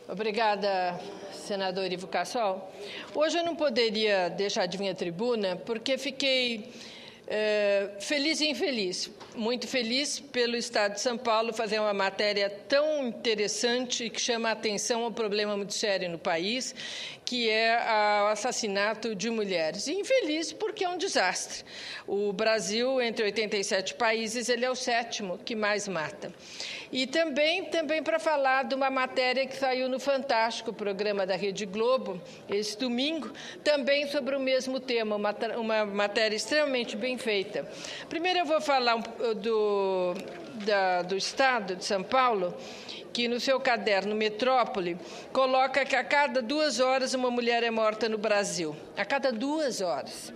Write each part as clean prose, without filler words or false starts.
Obrigada, senador Ivo Cassol. Hoje eu não poderia deixar de vir à tribuna porque fiquei feliz e infeliz. Muito feliz pelo Estado de São Paulo fazer uma matéria tão interessante e que chama a atenção a um problema muito sério no país, que é o assassinato de mulheres. E infeliz porque é um desastre. O Brasil, entre 87 países, ele é o 7º que mais mata. E também para falar de uma matéria que saiu no Fantástico, programa da Rede Globo, esse domingo, também sobre o mesmo tema, uma matéria extremamente bem feita. Primeiro eu vou falar do Estado de São Paulo, que no seu caderno Metrópole coloca que a cada 2 horas uma mulher é morta no Brasil. A cada 2 horas.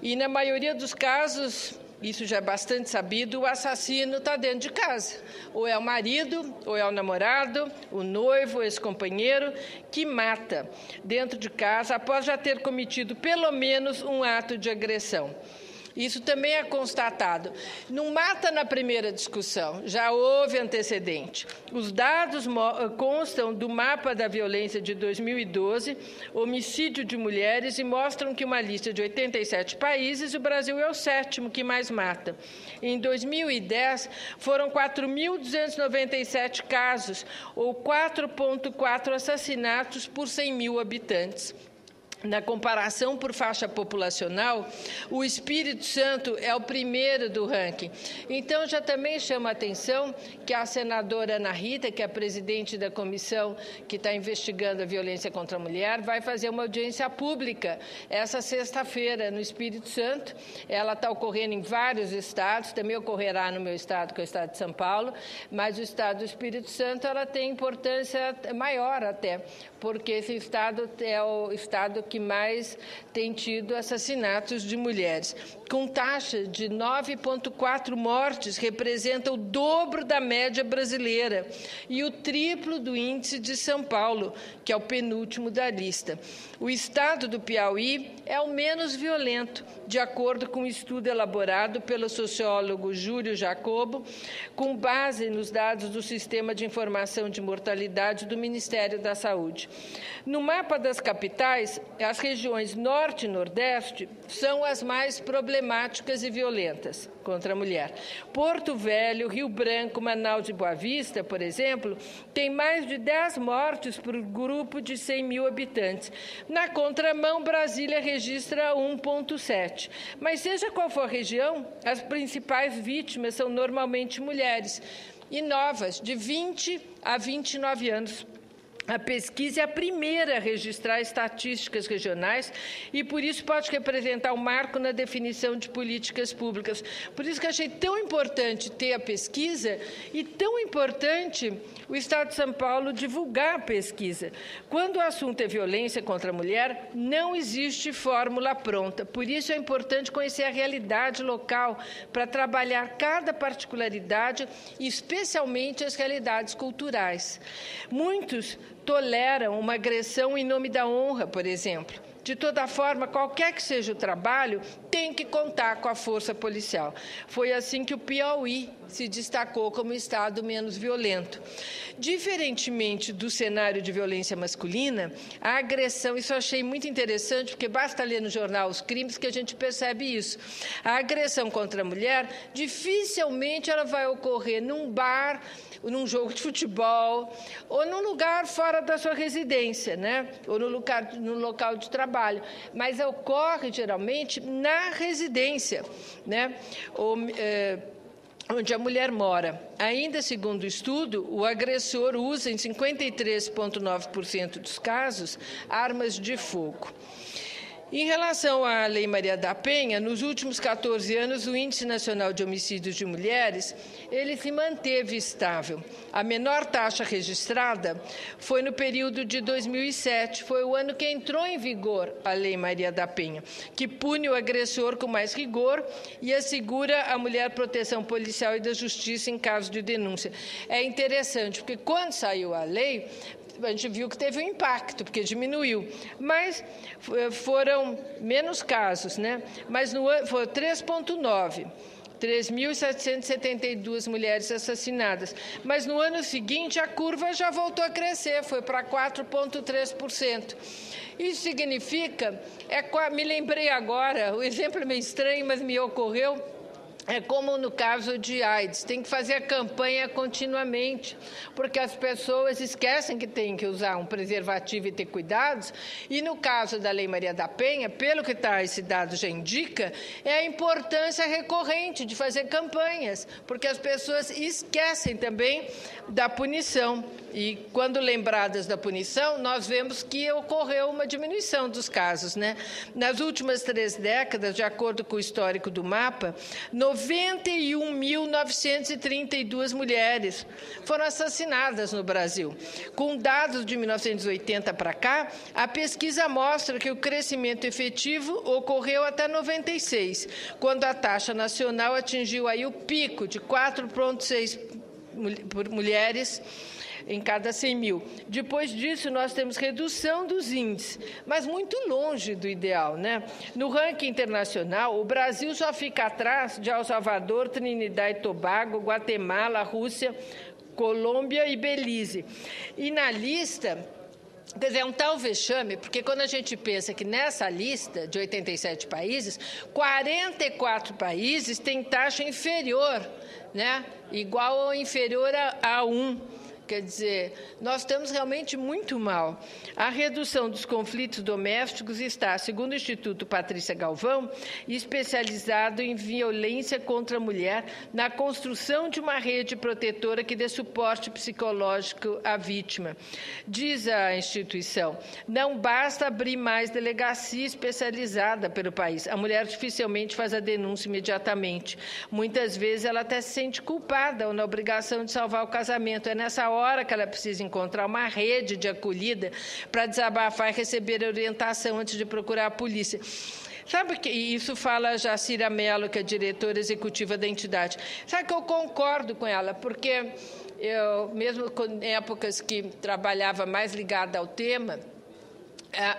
E na maioria dos casos, isso já é bastante sabido, o assassino está dentro de casa. Ou é o marido, ou é o namorado, o noivo, o ex-companheiro, que mata dentro de casa após já ter cometido pelo menos um ato de agressão. Isso também é constatado. Não mata na primeira discussão, já houve antecedente. Os dados constam do mapa da violência de 2012, homicídio de mulheres, e mostram que uma lista de 87 países, o Brasil é o 7º que mais mata. Em 2010, foram 4.297 casos, ou 4,4 assassinatos por 100 mil habitantes. Na comparação por faixa populacional, o Espírito Santo é o primeiro do ranking. Então, já também chama a atenção que a senadora Ana Rita, que é a presidente da comissão que está investigando a violência contra a mulher, vai fazer uma audiência pública essa sexta-feira no Espírito Santo. Ela está ocorrendo em vários estados, também ocorrerá no meu estado, que é o estado de São Paulo, mas o estado do Espírito Santo ela tem importância maior até, porque esse estado é o estado que mais tem tido assassinatos de mulheres. Com taxa de 9,4 mortes, representa o dobro da média brasileira e o triplo do índice de São Paulo, que é o penúltimo da lista. O estado do Piauí é o menos violento, de acordo com um estudo elaborado pelo sociólogo Júlio Jacobo, com base nos dados do Sistema de Informação de Mortalidade do Ministério da Saúde. No mapa das capitais, as regiões Norte e Nordeste são as mais problemáticas e violentas contra a mulher. Porto Velho, Rio Branco, Manaus e Boa Vista, por exemplo, tem mais de 10 mortes por grupo de 100 mil habitantes. Na contramão, Brasília registra 1,7. Mas seja qual for a região, as principais vítimas são normalmente mulheres e novas, de 20 a 29 anos. A pesquisa é a primeira a registrar estatísticas regionais e, por isso, pode representar um marco na definição de políticas públicas. Por isso que achei tão importante ter a pesquisa e tão importante o Estado de São Paulo divulgar a pesquisa. Quando o assunto é violência contra a mulher, não existe fórmula pronta. Por isso é importante conhecer a realidade local para trabalhar cada particularidade, especialmente as realidades culturais. Muitos toleram uma agressão em nome da honra, por exemplo. De toda forma, qualquer que seja o trabalho, tem que contar com a força policial. Foi assim que o Piauí se destacou como estado menos violento. Diferentemente do cenário de violência masculina, a agressão, isso eu achei muito interessante, porque basta ler no jornal Os Crimes que a gente percebe isso. A agressão contra a mulher, dificilmente ela vai ocorrer num bar, num jogo de futebol, ou num lugar fora da sua residência, né? Ou no local de trabalho. Mas ocorre, geralmente, na residência, né? Onde a mulher mora. Ainda segundo o estudo, o agressor usa, em 53,9% dos casos, armas de fogo. Em relação à Lei Maria da Penha, nos últimos 14 anos, o Índice Nacional de Homicídios de Mulheres, ele se manteve estável. A menor taxa registrada foi no período de 2007, foi o ano que entrou em vigor a Lei Maria da Penha, que pune o agressor com mais rigor e assegura à mulher proteção policial e da justiça em caso de denúncia. É interessante, porque quando saiu a lei, a gente viu que teve um impacto, porque diminuiu, mas foram menos casos, né? Mas foi 3,9 3.772 mulheres assassinadas. Mas no ano seguinte a curva já voltou a crescer, foi para 4,3%. Isso significa, me lembrei agora, o exemplo é meio estranho, mas me ocorreu, é como no caso de AIDS, tem que fazer a campanha continuamente, porque as pessoas esquecem que tem que usar um preservativo e ter cuidados, e no caso da Lei Maria da Penha, pelo que esse dado já indica, é a importância recorrente de fazer campanhas, porque as pessoas esquecem também da punição. E quando lembradas da punição, nós vemos que ocorreu uma diminuição dos casos, né? Nas últimas 3 décadas, de acordo com o histórico do MAPA, 91.932 mulheres foram assassinadas no Brasil. Com dados de 1980 para cá, a pesquisa mostra que o crescimento efetivo ocorreu até 96, quando a taxa nacional atingiu aí o pico de 4,6 mulheres em cada 100 mil. Depois disso, nós temos redução dos índices, mas muito longe do ideal, né? No ranking internacional, o Brasil só fica atrás de El Salvador, Trinidad e Tobago, Guatemala, Rússia, Colômbia e Belize. E na lista, quer dizer, é um tal vexame, porque quando a gente pensa que nessa lista de 87 países, 44 países têm taxa inferior, né? Igual ou inferior a 1. Quer dizer, nós estamos realmente muito mal. A redução dos conflitos domésticos está, segundo o Instituto Patrícia Galvão, especializado em violência contra a mulher, na construção de uma rede protetora que dê suporte psicológico à vítima. Diz a instituição, não basta abrir mais delegacia especializada pelo país. A mulher dificilmente faz a denúncia imediatamente. Muitas vezes ela até se sente culpada ou na obrigação de salvar o casamento. É nessa hora que ela precisa encontrar uma rede de acolhida para desabafar e receber orientação antes de procurar a polícia. Sabe que isso fala a Jacira Mello, que é diretora executiva da entidade. Sabe que eu concordo com ela, porque eu, mesmo em épocas que trabalhava mais ligada ao tema,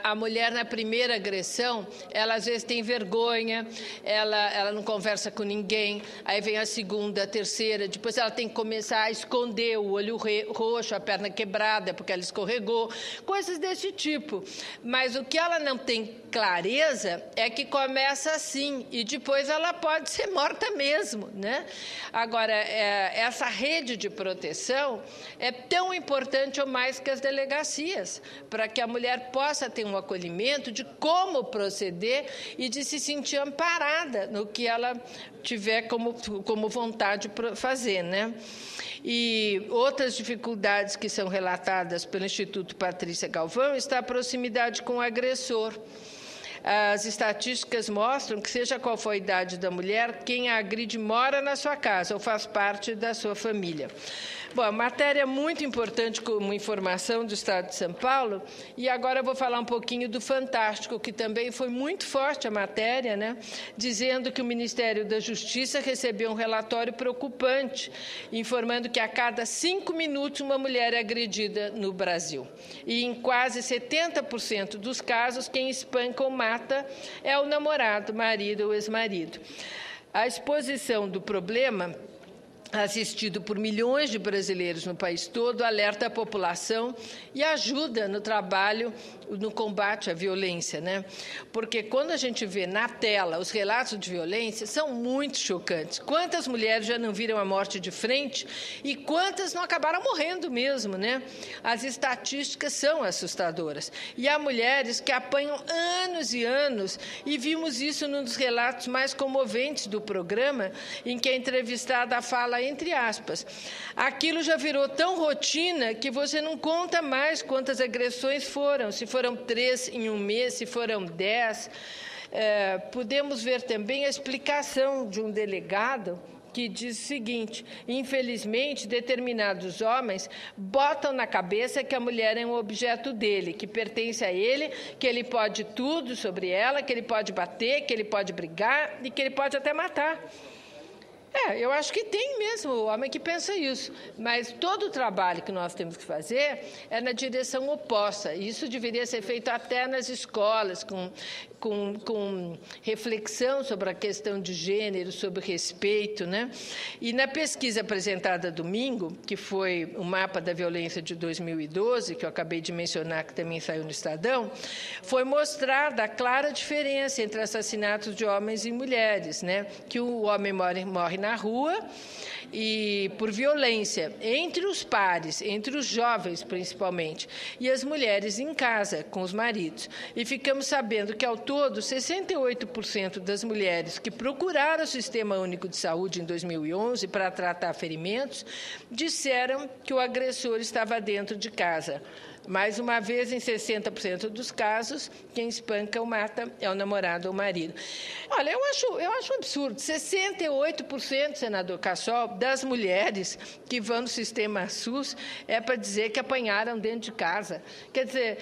a mulher, na primeira agressão, ela às vezes tem vergonha, ela não conversa com ninguém, aí vem a segunda, a terceira, depois ela tem que começar a esconder o olho roxo, a perna quebrada, porque ela escorregou, coisas desse tipo. Mas o que ela não tem clareza é que começa assim, e depois ela pode ser morta mesmo, né? Agora, essa rede de proteção é tão importante ou mais que as delegacias, para que a mulher possa ter um acolhimento de como proceder e de se sentir amparada no que ela tiver como vontade de fazer, né? E outras dificuldades que são relatadas pelo Instituto Patrícia Galvão está a proximidade com o agressor. As estatísticas mostram que, seja qual for a idade da mulher, quem a agride mora na sua casa ou faz parte da sua família. Bom, matéria muito importante como informação do Estado de São Paulo, e agora eu vou falar um pouquinho do Fantástico, que também foi muito forte a matéria, né? Dizendo que o Ministério da Justiça recebeu um relatório preocupante, informando que a cada 5 minutos uma mulher é agredida no Brasil. E em quase 70% dos casos, quem espanca ou mata é o namorado, marido ou ex-marido. A exposição do problema, assistido por milhões de brasileiros no país todo, alerta a população e ajuda no trabalho, no combate à violência, né? Porque quando a gente vê na tela os relatos de violência, são muito chocantes. Quantas mulheres já não viram a morte de frente e quantas não acabaram morrendo mesmo, né? As estatísticas são assustadoras. E há mulheres que apanham anos e anos, e vimos isso num dos relatos mais comoventes do programa, em que a entrevistada fala, entre aspas, aquilo já virou tão rotina que você não conta mais quantas agressões foram, se foram 3 em um mês, se foram 10. Podemos ver também a explicação de um delegado que diz o seguinte: infelizmente, determinados homens botam na cabeça que a mulher é um objeto dele, que pertence a ele, que ele pode tudo sobre ela, que ele pode bater, que ele pode brigar e que ele pode até matar. Eu acho que tem mesmo o homem que pensa isso, mas todo o trabalho que nós temos que fazer é na direção oposta. Isso deveria ser feito até nas escolas, com reflexão sobre a questão de gênero, sobre respeito, né? E na pesquisa apresentada domingo, que foi o mapa da violência de 2012, que eu acabei de mencionar, que também saiu no Estadão, foi mostrada a clara diferença entre assassinatos de homens e mulheres, né? Que o homem morre na rua e por violência, entre os pares, entre os jovens principalmente, e as mulheres em casa, com os maridos. E ficamos sabendo que, ao todo, 68% das mulheres que procuraram o Sistema Único de Saúde em 2011 para tratar ferimentos, disseram que o agressor estava dentro de casa. Mais uma vez, em 60% dos casos, quem espanca ou mata é o namorado ou o marido. Olha, eu acho um absurdo. 68%, senador Cassol, das mulheres que vão no sistema SUS é para dizer que apanharam dentro de casa. Quer dizer,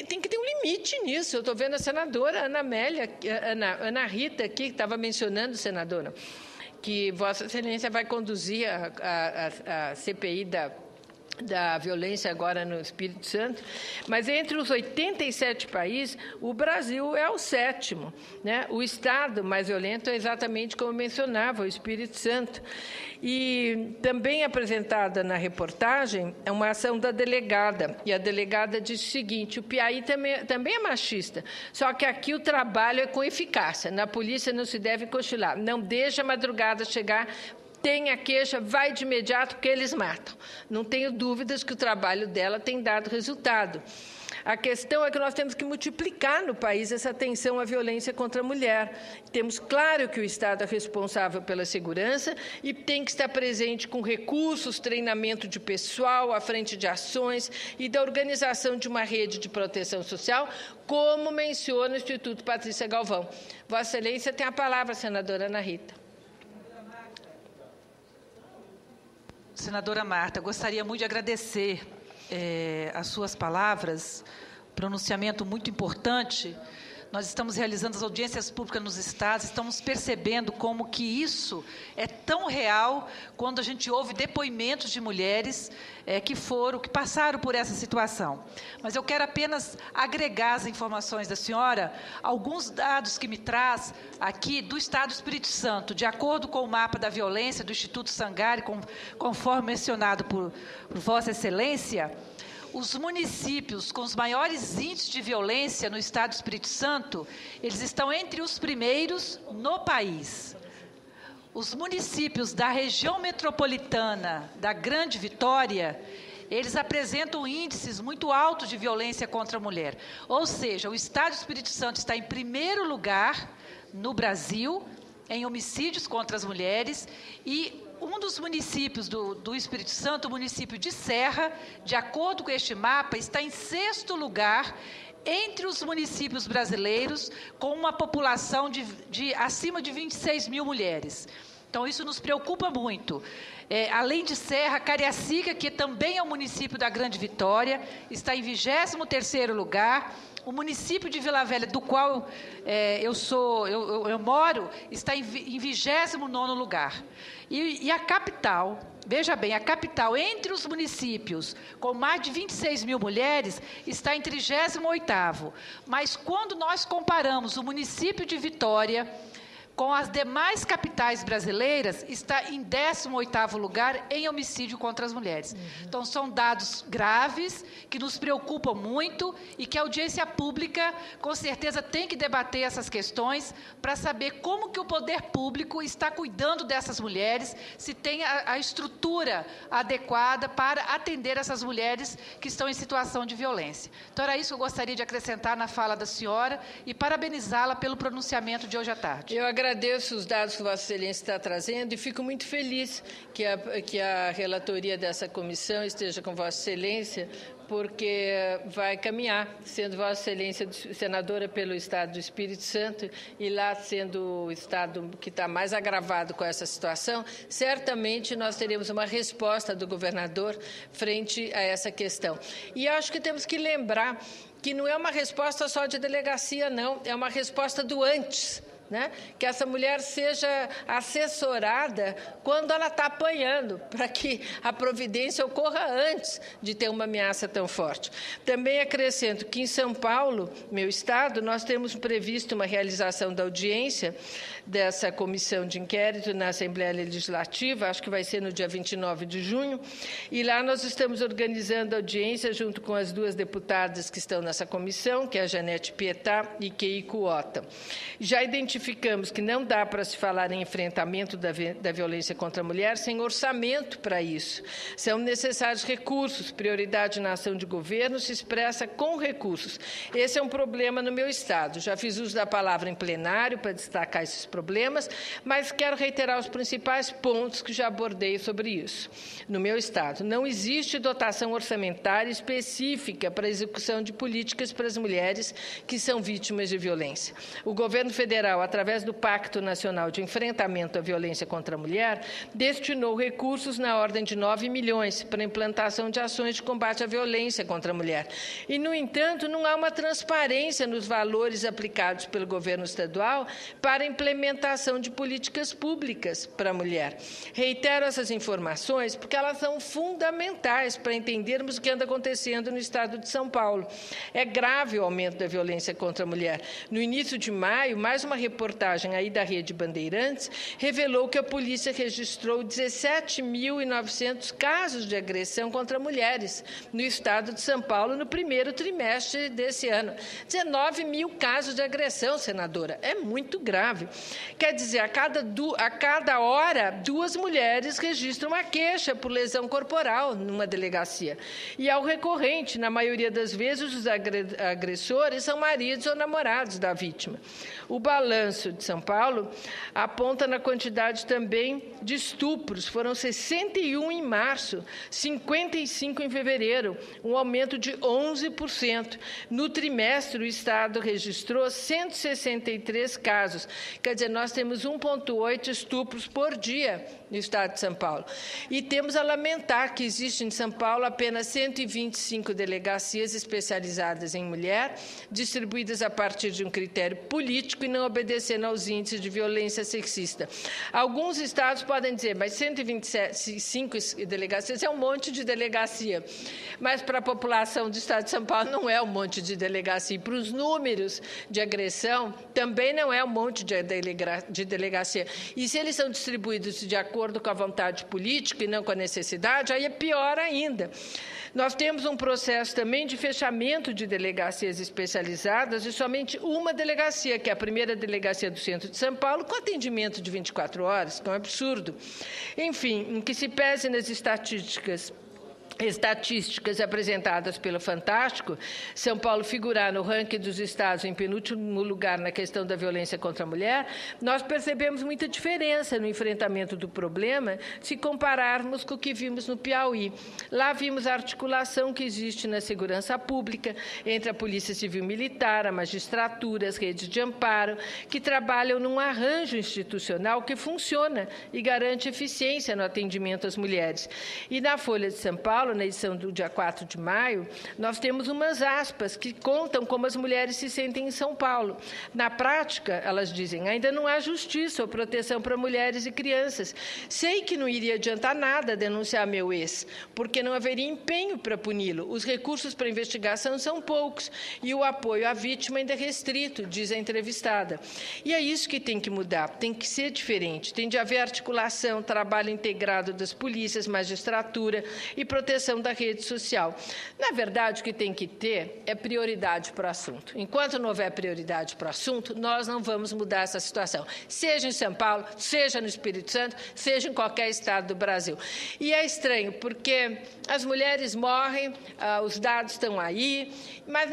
tem que ter um limite nisso. Eu estou vendo a senadora Ana Rita aqui, que estava mencionando, senadora, que Vossa Excelência vai conduzir a CPI da violência agora no Espírito Santo, mas entre os 87 países, o Brasil é o 7º, né? O estado mais violento é exatamente como mencionava, o Espírito Santo. E também apresentada na reportagem é uma ação da delegada, e a delegada disse o seguinte: o Piauí também é machista, só que aqui o trabalho é com eficácia, na polícia não se deve cochilar, não deixa a madrugada chegar, tem a queixa, vai de imediato, porque eles matam. Não tenho dúvidas que o trabalho dela tem dado resultado. A questão é que nós temos que multiplicar no país essa atenção à violência contra a mulher. Temos claro que o Estado é responsável pela segurança e tem que estar presente com recursos, treinamento de pessoal, à frente de ações e da organização de uma rede de proteção social, como menciona o Instituto Patrícia Galvão. Vossa Excelência tem a palavra, senadora Ana Rita. Senadora Marta, gostaria muito de agradecer as suas palavras, pronunciamento muito importante. Nós estamos realizando as audiências públicas nos estados, estamos percebendo como que isso é tão real quando a gente ouve depoimentos de mulheres que passaram por essa situação. Mas eu quero apenas agregar às informações da senhora alguns dados que me traz aqui do Estado do Espírito Santo, de acordo com o mapa da violência do Instituto Sangari, conforme mencionado por Vossa Excelência. Os municípios com os maiores índices de violência no Estado do Espírito Santo, eles estão entre os primeiros no país. Os municípios da região metropolitana da Grande Vitória, eles apresentam índices muito altos de violência contra a mulher. Ou seja, o Estado do Espírito Santo está em primeiro lugar no Brasil em homicídios contra as mulheres e um dos municípios do Espírito Santo, o município de Serra, de acordo com este mapa, está em 6º lugar entre os municípios brasileiros, com uma população de acima de 26 mil mulheres. Então, isso nos preocupa muito. Além de Serra, Cariacica, que também é um município da Grande Vitória, está em 23º lugar. O município de Vila Velha, do qual eu moro, está em 29º lugar. E a capital, veja bem, a capital, entre os municípios com mais de 26 mil mulheres, está em 38º. Mas quando nós comparamos o município de Vitória com as demais capitais brasileiras, está em 18º lugar em homicídio contra as mulheres. Então, são dados graves, que nos preocupam muito e que a audiência pública, com certeza, tem que debater essas questões para saber como que o poder público está cuidando dessas mulheres, se tem a estrutura adequada para atender essas mulheres que estão em situação de violência. Então, era isso que eu gostaria de acrescentar na fala da senhora e parabenizá-la pelo pronunciamento de hoje à tarde. Eu agradeço os dados que Vossa Excelência está trazendo e fico muito feliz que a relatoria dessa comissão esteja com Vossa Excelência, porque vai caminhar, sendo Vossa Excelência senadora pelo Estado do Espírito Santo e lá sendo o Estado que está mais agravado com essa situação, certamente nós teremos uma resposta do governador frente a essa questão. E acho que temos que lembrar que não é uma resposta só de delegacia, não, é uma resposta do antes. né? Que essa mulher seja assessorada quando ela está apanhando, para que a providência ocorra antes de ter uma ameaça tão forte. Também acrescento que em São Paulo, meu estado, nós temos previsto uma realização da audiência dessa comissão de inquérito na Assembleia Legislativa, acho que vai ser no dia 29 de junho, e lá nós estamos organizando audiência junto com as duas deputadas que estão nessa comissão, que é a Janete Pietá e Keiko Ota. Já identificamos que não dá para se falar em enfrentamento da violência contra a mulher sem orçamento para isso. São necessários recursos, prioridade na ação de governo se expressa com recursos. Esse é um problema no meu estado. Já fiz uso da palavra em plenário para destacar esses problemas, mas quero reiterar os principais pontos que já abordei sobre isso. No meu estado, não existe dotação orçamentária específica para a execução de políticas para as mulheres que são vítimas de violência. O governo federal, através do Pacto Nacional de Enfrentamento à Violência contra a Mulher, destinou recursos na ordem de 9 milhões para a implantação de ações de combate à violência contra a mulher. E, no entanto, não há uma transparência nos valores aplicados pelo governo estadual para a implementação de políticas públicas para a mulher. Reitero essas informações porque elas são fundamentais para entendermos o que anda acontecendo no estado de São Paulo. É grave o aumento da violência contra a mulher. No início de maio, mais uma reportagem aí da Rede Bandeirantes revelou que a polícia registrou 17.900 casos de agressão contra mulheres no estado de São Paulo no primeiro trimestre desse ano. 19 mil casos de agressão, senadora. É muito grave. Quer dizer, a cada hora, 2 mulheres registram uma queixa por lesão corporal numa delegacia. E ao recorrente, na maioria das vezes, os agressores são maridos ou namorados da vítima. O balanço de São Paulo aponta na quantidade também de estupros. Foram 61 em março, 55 em fevereiro, um aumento de 11%. No trimestre, o estado registrou 163 casos. Quer dizer, nós temos 1,8 estupros por dia no estado de São Paulo. E temos a lamentar que existe em São Paulo apenas 125 delegacias especializadas em mulher, distribuídas a partir de um critério político e não obedecendo aos índices de violência sexista. Alguns estados podem dizer, mas 125 delegacias é um monte de delegacia. Mas para a população do estado de São Paulo não é um monte de delegacia. E para os números de agressão, também não é um monte de delegacia. E se eles são distribuídos de acordo com a vontade política e não com a necessidade, aí é pior ainda. Nós temos um processo também de fechamento de delegacias especializadas e somente uma delegacia, que é a primeira delegacia do centro de São Paulo, com atendimento de 24 horas, que é um absurdo. Enfim, em que se pese nas estatísticas apresentadas pelo Fantástico, São Paulo figurar no ranking dos estados em penúltimo lugar na questão da violência contra a mulher, nós percebemos muita diferença no enfrentamento do problema se compararmos com o que vimos no Piauí. Lá vimos a articulação que existe na segurança pública entre a Polícia Civil Militar, a magistratura, as redes de amparo, que trabalham num arranjo institucional que funciona e garante eficiência no atendimento às mulheres. E na Folha de São Paulo, na edição do dia 4 de maio, nós temos umas aspas que contam como as mulheres se sentem em São Paulo. Na prática, elas dizem, ainda não há justiça ou proteção para mulheres e crianças. Sei que não iria adiantar nada denunciar meu ex, porque não haveria empenho para puni-lo. Os recursos para investigação são poucos e o apoio à vítima ainda é restrito, diz a entrevistada. E é isso que tem que mudar, tem que ser diferente. Tem de haver articulação, trabalho integrado das polícias, magistratura e proteção da rede social. Na verdade, o que tem que ter é prioridade para o assunto. Enquanto não houver prioridade para o assunto, nós não vamos mudar essa situação. Seja em São Paulo, seja no Espírito Santo, seja em qualquer estado do Brasil. E é estranho, porque as mulheres morrem, os dados estão aí, mas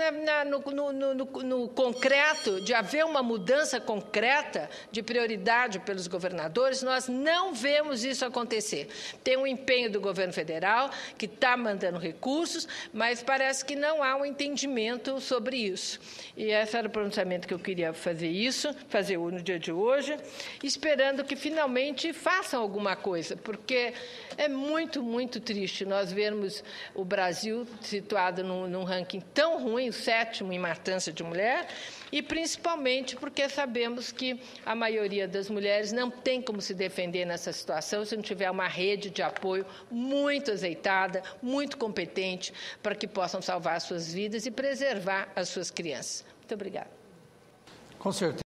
no concreto, de haver uma mudança concreta de prioridade pelos governadores, nós não vemos isso acontecer. Tem um empenho do governo federal, que está mandando recursos, mas parece que não há um entendimento sobre isso. E esse era o pronunciamento que eu queria fazer no dia de hoje, esperando que finalmente façam alguma coisa, porque é muito, muito triste nós vermos o Brasil situado num ranking tão ruim, o 7º em matança de mulher, e principalmente porque sabemos que a maioria das mulheres não tem como se defender nessa situação se não tiver uma rede de apoio muito azeitada, muito competente, para que possam salvar as suas vidas e preservar as suas crianças. Muito obrigada. Com certeza.